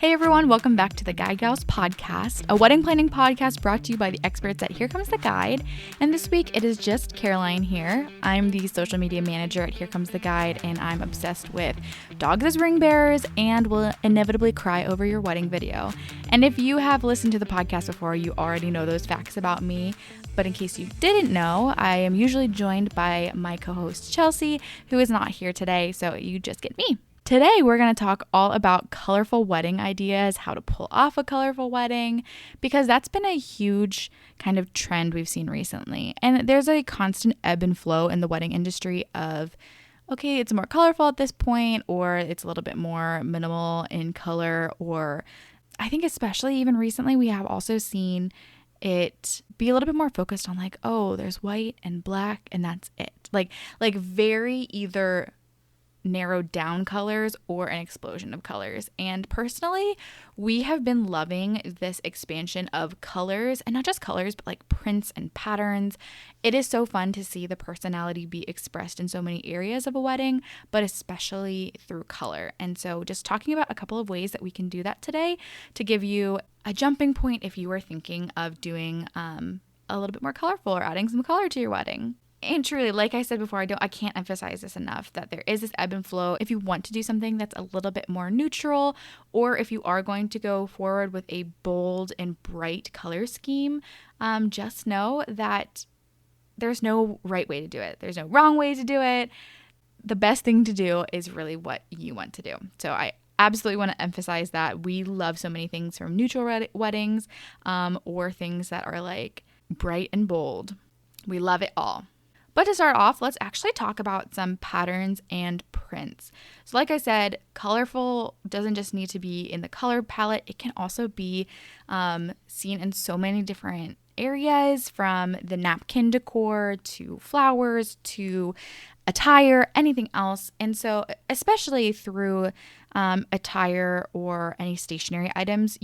Hey everyone, welcome back to the Guide Gals podcast, a wedding planning podcast brought to you by the experts at Here Comes the Guide. And this week it is just Caroline here. I'm the social media manager at Here Comes the Guide, and I'm obsessed with dogs as ring bearers and will inevitably cry over your wedding video. And if you have listened to the podcast before, you already know those facts about me. But in case you didn't know, I am usually joined by my co-host Chelsea, who is not here today, so you just get me. Today, we're going to talk all about colorful wedding ideas, how to pull off a colorful wedding, because that's been a huge kind of trend we've seen recently. And there's a constant ebb and flow in the wedding industry of, okay, it's more colorful at this point, or it's a little bit more minimal in color, or I think especially even recently, we have also seen it be a little bit more focused on like, oh, there's white and black and that's it. Like very either narrowed down colors or an explosion of colors. And personally, we have been loving this expansion of colors, and not just colors, but like prints and patterns. It is so fun to see the personality be expressed in so many areas of a wedding, but especially through color. And so just talking about a couple of ways that we can do that today to give you a jumping point if you were thinking of doing a little bit more colorful or adding some color to your wedding. And truly, like I said before, I can't emphasize this enough, that there is this ebb and flow. If you want to do something that's a little bit more neutral, or if you are going to go forward with a bold and bright color scheme, just know that there's no right way to do it. There's no wrong way to do it. The best thing to do is really what you want to do. So I absolutely want to emphasize that we love so many things from neutral weddings or things that are like bright and bold. We love it all. But to start off, let's actually talk about some patterns and prints. So like I said, colorful doesn't just need to be in the color palette. It can also be seen in so many different areas, from the napkin decor to flowers to attire, anything else. And so especially through attire or any stationery items,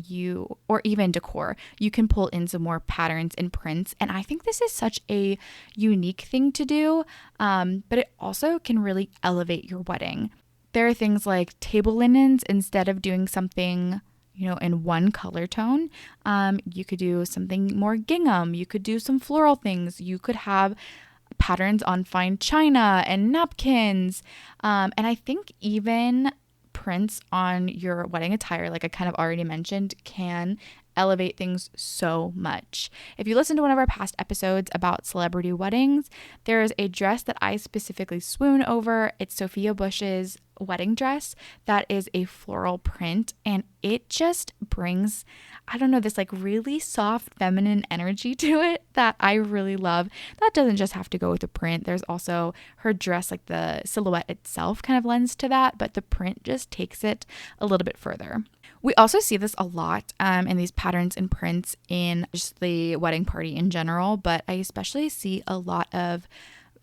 or even decor, you can pull in some more patterns and prints. And I think this is such a unique thing to do, but it also can really elevate your wedding. There are things like table linens. Instead of doing something in one color tone, you could do something more gingham. You could do some floral things. You could have patterns on fine china and napkins. And I think even prints on your wedding attire, like I kind of already mentioned, can elevate things so much. If you listen to one of our past episodes about celebrity weddings, there is a dress that I specifically swoon over. It's Sophia Bush's wedding dress that is a floral print, and it just brings, this like really soft feminine energy to it that I really love. That doesn't just have to go with the print. There's also her dress, like the silhouette itself kind of lends to that, but the print just takes it a little bit further. We also see this a lot in these patterns and prints in just the wedding party in general, but I especially see a lot of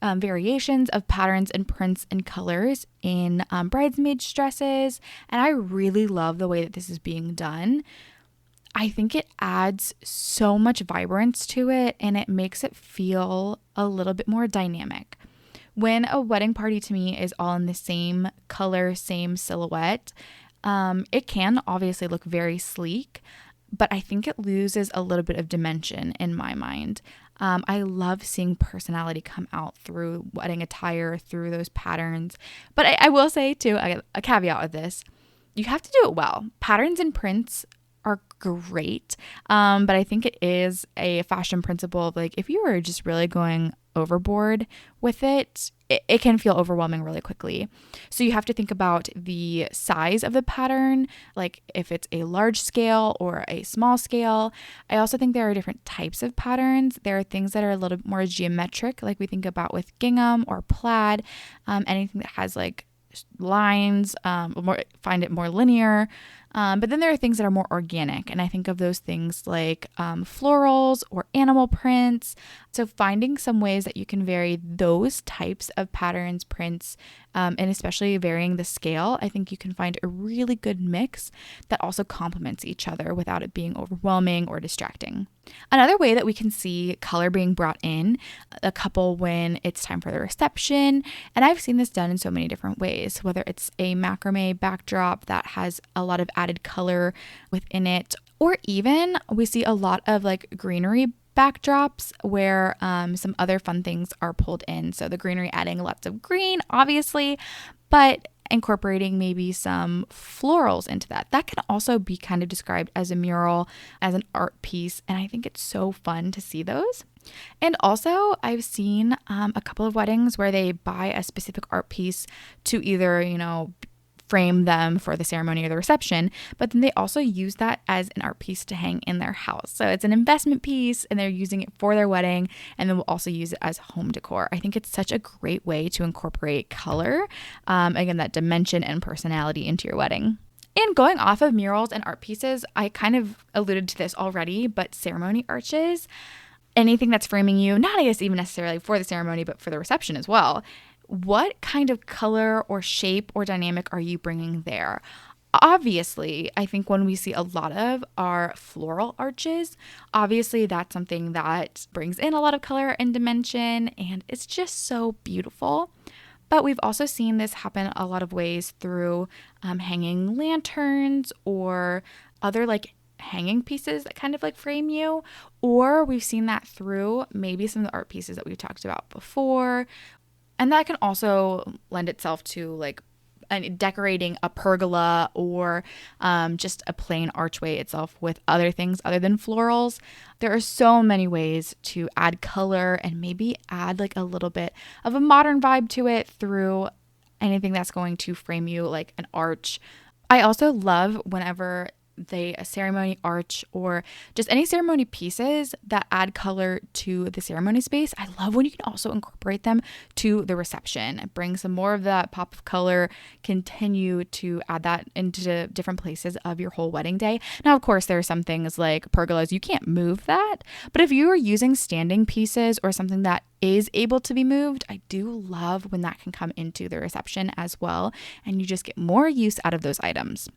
variations of patterns and prints and colors in bridesmaid dresses, and I really love the way that this is being done. I think it adds so much vibrance to it, and it makes it feel a little bit more dynamic. When a wedding party to me is all in the same color, same silhouette, it can obviously look very sleek, but I think it loses a little bit of dimension in my mind. I love seeing personality come out through wedding attire, through those patterns. But I will say too, a caveat with this, you have to do it well. Patterns and prints are great, but I think it is a fashion principle of like, if you were just really going overboard with it, it can feel overwhelming really quickly. So you have to think about the size of the pattern, like if it's a large scale or a small scale. I also think there are different types of patterns. There are things that are a little bit more geometric, like we think about with gingham or plaid, anything that has like lines, find it more linear. But then there are things that are more organic, and I think of those things like florals or animal prints. So finding some ways that you can vary those types of patterns, prints, and especially varying the scale, I think you can find a really good mix that also complements each other without it being overwhelming or distracting. Another way that we can see color being brought in a couple when it's time for the reception, and I've seen this done in so many different ways, whether it's a macrame backdrop that has a lot of added color within it. Or even we see a lot of like greenery backdrops where some other fun things are pulled in. So the greenery adding lots of green, obviously, but incorporating maybe some florals into that. That can also be kind of described as a mural, as an art piece. And I think it's so fun to see those. And also, I've seen a couple of weddings where they buy a specific art piece to either, frame them for the ceremony or the reception, but then they also use that as an art piece to hang in their house. So it's an investment piece and they're using it for their wedding, and then we'll also use it as home decor. I think it's such a great way to incorporate color, again, that dimension and personality into your wedding. And going off of murals and art pieces, I kind of alluded to this already, but ceremony arches, anything that's framing you, not I guess even necessarily for the ceremony, but for the reception as well. What kind of color or shape or dynamic are you bringing there? Obviously, I think one we see a lot of are floral arches. Obviously, that's something that brings in a lot of color and dimension, and it's just so beautiful. But we've also seen this happen a lot of ways through hanging lanterns or other like hanging pieces that kind of like frame you, or we've seen that through maybe some of the art pieces that we've talked about before. And that can also lend itself to like decorating a pergola or just a plain archway itself with other things other than florals. There are so many ways to add color and maybe add like a little bit of a modern vibe to it through anything that's going to frame you like an arch. I also love whenever a ceremony arch or just any ceremony pieces that add color to the ceremony space. I love when you can also incorporate them to the reception, bring some more of that pop of color, continue to add that into different places of your whole wedding day. Now, of course, there are some things like pergolas, you can't move that, but if you are using standing pieces or something that is able to be moved, I do love when that can come into the reception as well, and you just get more use out of those items.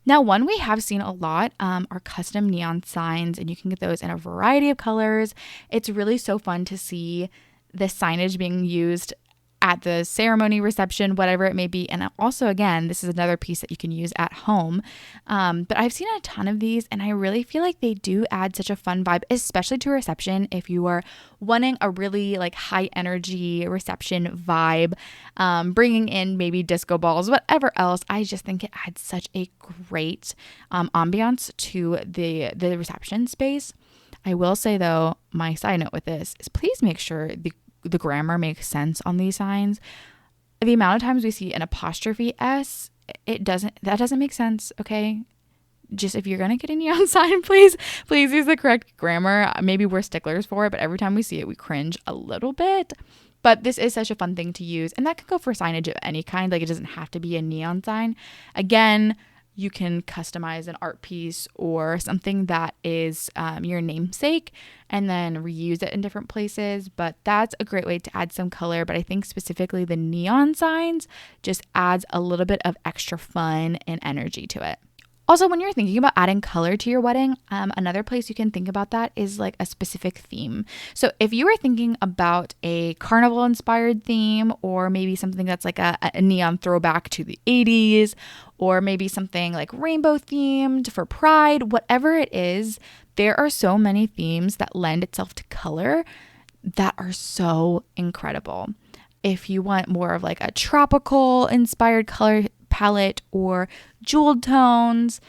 Now, one we have seen a lot are custom neon signs, and you can get those in a variety of colors. It's really so fun to see the signage being used at the ceremony, reception, whatever it may be. And also, again, this is another piece that you can use at home. But I've seen a ton of these, and I really feel like they do add such a fun vibe, especially to a reception. If you are wanting a really like high energy reception vibe, bringing in maybe disco balls, whatever else, I just think it adds such a great ambiance to the reception space. I will say though, my side note with this is please make sure the grammar makes sense on these signs. The amount of times we see an apostrophe S, that doesn't make sense, okay? Just if you're going to get a neon sign, please use the correct grammar. Maybe we're sticklers for it, but every time we see it, we cringe a little bit. But this is such a fun thing to use, and that could go for signage of any kind. Like, it doesn't have to be a neon sign. Again, you can customize an art piece or something that is your namesake and then reuse it in different places. But that's a great way to add some color. But I think specifically the neon signs just adds a little bit of extra fun and energy to it. Also, when you're thinking about adding color to your wedding, another place you can think about that is like a specific theme. So if you were thinking about a carnival inspired theme, or maybe something that's like a neon throwback to the 80s, or maybe something like rainbow themed for Pride, whatever it is, there are so many themes that lend itself to color that are so incredible. If you want more of like a tropical inspired color palette or jeweled tones,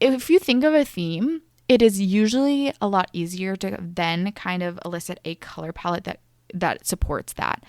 if you think of a theme, it is usually a lot easier to then kind of elicit a color palette that supports that.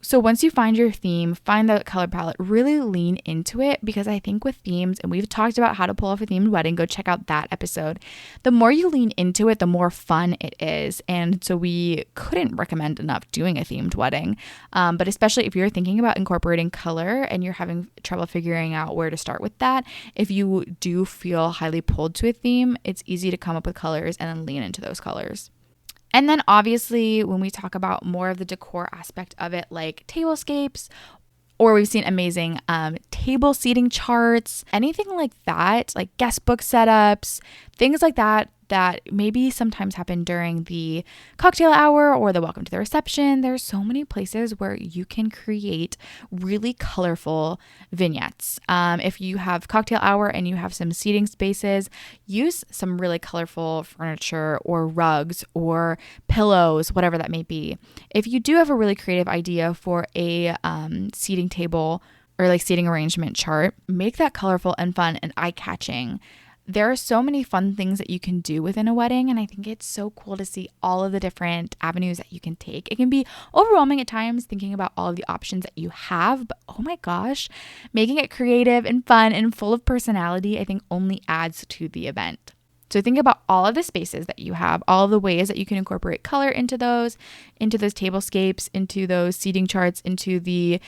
So once you find your theme, find the color palette, really lean into it, because I think with themes, and we've talked about how to pull off a themed wedding, go check out that episode. The more you lean into it, the more fun it is. And so we couldn't recommend enough doing a themed wedding. But especially if you're thinking about incorporating color and you're having trouble figuring out where to start with that, if you do feel highly pulled to a theme, it's easy to come up with colors and then lean into those colors. And then obviously when we talk about more of the decor aspect of it, like tablescapes, or we've seen amazing table seating charts, anything like that, like guest book setups, things like that that maybe sometimes happen during the cocktail hour or the welcome to the reception. There's so many places where you can create really colorful vignettes. If you have cocktail hour and you have some seating spaces, use some really colorful furniture or rugs or pillows, whatever that may be. If you do have a really creative idea for a seating table or like seating arrangement chart, make that colorful and fun and eye-catching. There are so many fun things that you can do within a wedding, and I think it's so cool to see all of the different avenues that you can take. It can be overwhelming at times thinking about all of the options that you have, but oh my gosh, making it creative and fun and full of personality, I think only adds to the event. So think about all of the spaces that you have, all of the ways that you can incorporate color into those tablescapes, into those seating charts, into the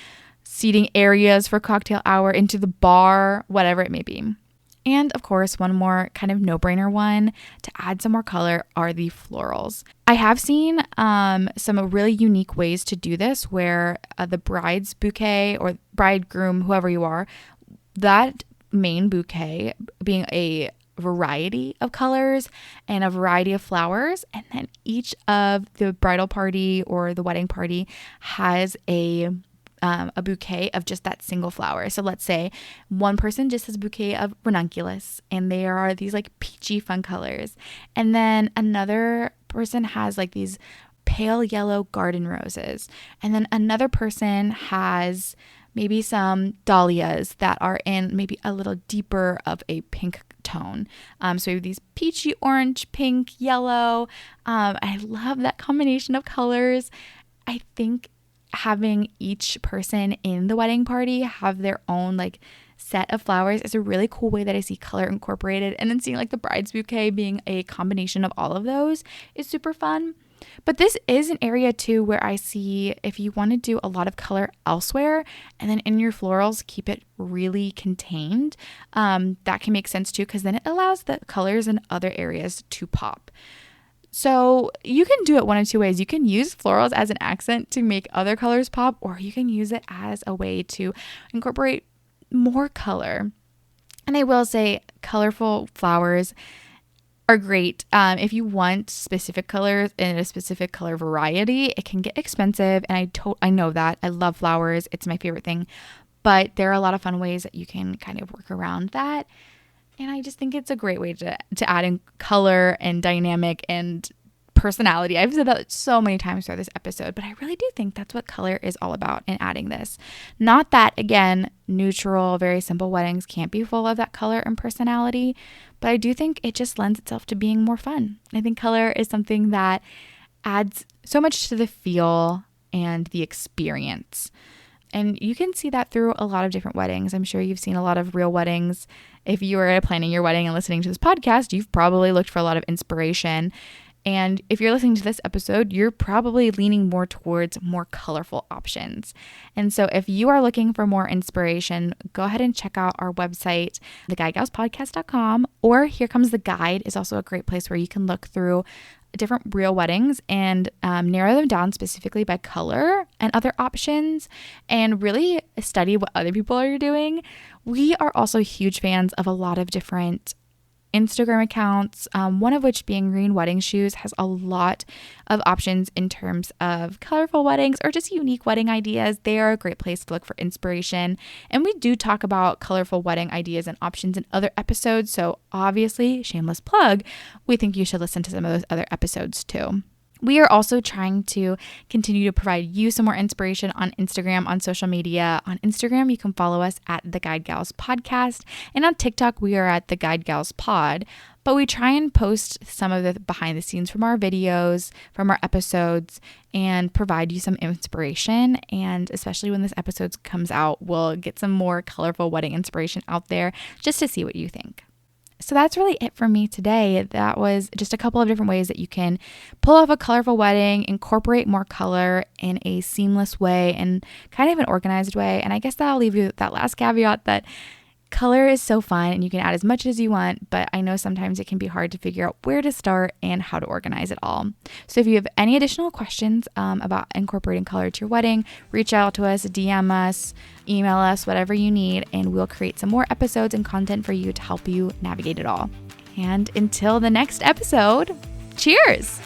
seating areas for cocktail hour, into the bar, whatever it may be. And of course, one more kind of no-brainer one to add some more color are the florals. I have seen some really unique ways to do this where the bride's bouquet or bridegroom, whoever you are, that main bouquet being a variety of colors and a variety of flowers, and then each of the bridal party or the wedding party has a bouquet of just that single flower. So let's say one person just has a bouquet of ranunculus and they are these like peachy fun colors. And then another person has like these pale yellow garden roses. And then another person has maybe some dahlias that are in maybe a little deeper of a pink tone. So we have these peachy orange, pink, yellow. I love that combination of colors. I think having each person in the wedding party have their own like set of flowers is a really cool way that I see color incorporated, and then seeing like the bride's bouquet being a combination of all of those is super fun. But this is an area too where I see if you want to do a lot of color elsewhere and then in your florals keep it really contained, that can make sense too, because then it allows the colors in other areas to pop. So you can do it one of two ways. You can use florals as an accent to make other colors pop, or you can use it as a way to incorporate more color. And I will say colorful flowers are great. If you want specific colors in a specific color variety, it can get expensive. And I know that. I love flowers. It's my favorite thing. But there are a lot of fun ways that you can kind of work around that. And I just think it's a great way to add in color and dynamic and personality. I've said that so many times throughout this episode, but I really do think that's what color is all about in adding this. Not that, again, neutral, very simple weddings can't be full of that color and personality, but I do think it just lends itself to being more fun. I think color is something that adds so much to the feel and the experience. And you can see that through a lot of different weddings. I'm sure you've seen a lot of real weddings. If you were planning your wedding and listening to this podcast, you've probably looked for a lot of inspiration. And if you're listening to this episode, you're probably leaning more towards more colorful options. And so if you are looking for more inspiration, go ahead and check out our website, theguidegalspodcast.com, or Here Comes the Guide is also a great place where you can look through different real weddings and narrow them down specifically by color and other options and really study what other people are doing. We are also huge fans of a lot of different Instagram accounts, one of which being Green Wedding Shoes has a lot of options in terms of colorful weddings or just unique wedding ideas. They are a great place to look for inspiration. And we do talk about colorful wedding ideas and options in other episodes. So obviously, shameless plug, we think you should listen to some of those other episodes too. We are also trying to continue to provide you some more inspiration on Instagram, on social media. On Instagram, you can follow us at The Guide Gals Podcast. And on TikTok, we are at The Guide Gals Pod. But we try and post some of the behind the scenes from our videos, from our episodes, and provide you some inspiration. And especially when this episode comes out, we'll get some more colorful wedding inspiration out there just to see what you think. So that's really it for me today. That was just a couple of different ways that you can pull off a colorful wedding, incorporate more color in a seamless way and kind of an organized way. And I guess that'll leave you with that last caveat that color is so fun and you can add as much as you want, but I know sometimes it can be hard to figure out where to start and how to organize it all. So if you have any additional questions about incorporating color to your wedding, reach out to us, DM us, email us, whatever you need, and we'll create some more episodes and content for you to help you navigate it all. And until the next episode, cheers!